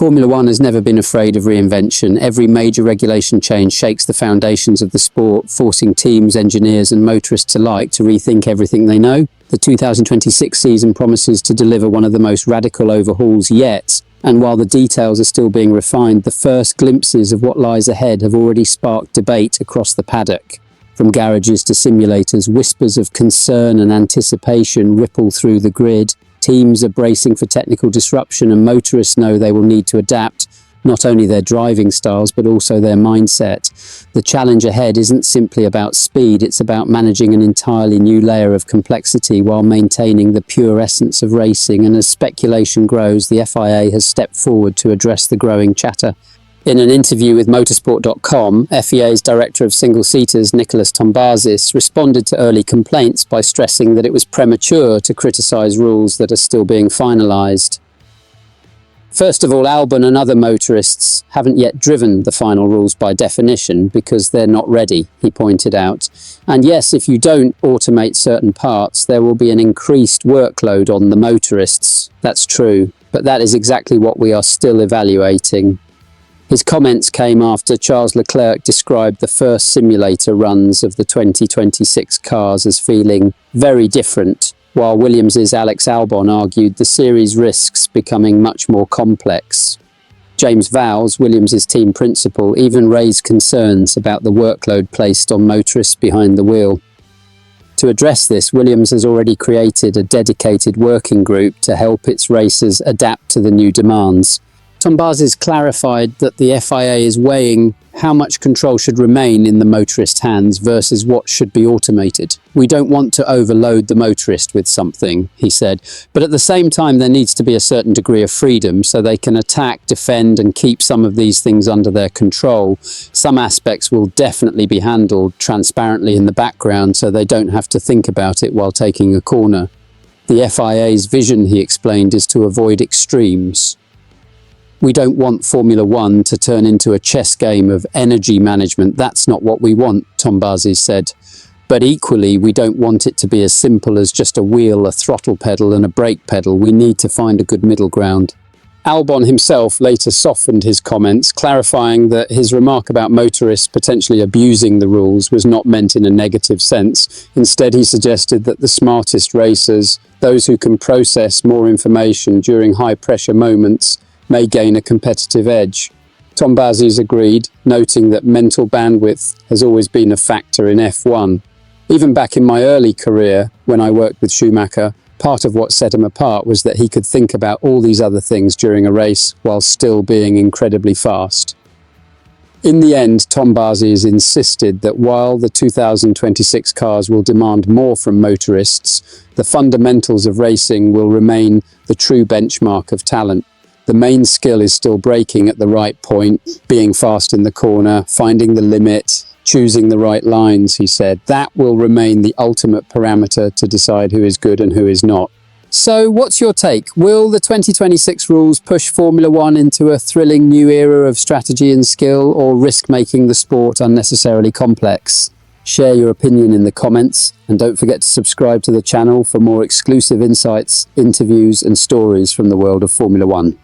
Formula One has never been afraid of reinvention. Every major regulation change shakes the foundations of the sport, forcing teams, engineers and motorists alike to rethink everything they know. The 2026 season promises to deliver one of the most radical overhauls yet, and while the details are still being refined, the first glimpses of what lies ahead have already sparked debate across the paddock. From garages to simulators, whispers of concern and anticipation ripple through the grid. Teams are bracing for technical disruption, and motorists know they will need to adapt not only their driving styles but also their mindset. The challenge ahead isn't simply about speed, it's about managing an entirely new layer of complexity while maintaining the pure essence of racing. And as speculation grows, the FIA has stepped forward to address the growing chatter. In an interview with motorsport.com, FIA's Director of Single-Seaters, Nicholas Tombazis, responded to early complaints by stressing that it was premature to criticise rules that are still being finalised. First of all, Albon and other motorists haven't yet driven the final rules by definition because they're not ready, he pointed out. And yes, if you don't automate certain parts, there will be an increased workload on the motorists. That's true, but that is exactly what we are still evaluating. His comments came after Charles Leclerc described the first simulator runs of the 2026 cars as feeling very different, while Williams' Alex Albon argued the series risks becoming much more complex. James Vowles, Williams' team principal, even raised concerns about the workload placed on motorists behind the wheel. To address this, Williams has already created a dedicated working group to help its racers adapt to the new demands. Tombazis clarified that the FIA is weighing how much control should remain in the motorist's hands versus what should be automated. We don't want to overload the motorist with something, he said, but at the same time there needs to be a certain degree of freedom so they can attack, defend and keep some of these things under their control. Some aspects will definitely be handled transparently in the background so they don't have to think about it while taking a corner. The FIA's vision, he explained, is to avoid extremes. We don't want Formula One to turn into a chess game of energy management. That's not what we want, Tombazis said. But equally, we don't want it to be as simple as just a wheel, a throttle pedal and a brake pedal. We need to find a good middle ground. Albon himself later softened his comments, clarifying that his remark about motorists potentially abusing the rules was not meant in a negative sense. Instead, he suggested that the smartest racers, those who can process more information during high-pressure moments, may gain a competitive edge. Tombazis agreed, noting that mental bandwidth has always been a factor in F1. Even back in my early career, when I worked with Schumacher, part of what set him apart was that he could think about all these other things during a race while still being incredibly fast. In the end, Tombazis insisted that while the 2026 cars will demand more from motorists, the fundamentals of racing will remain the true benchmark of talent. The main skill is still braking at the right point, being fast in the corner, finding the limit, choosing the right lines, he said. That will remain the ultimate parameter to decide who is good and who is not. So what's your take? Will the 2026 rules push Formula One into a thrilling new era of strategy and skill, or risk making the sport unnecessarily complex? Share your opinion in the comments, and don't forget to subscribe to the channel for more exclusive insights, interviews and stories from the world of Formula One.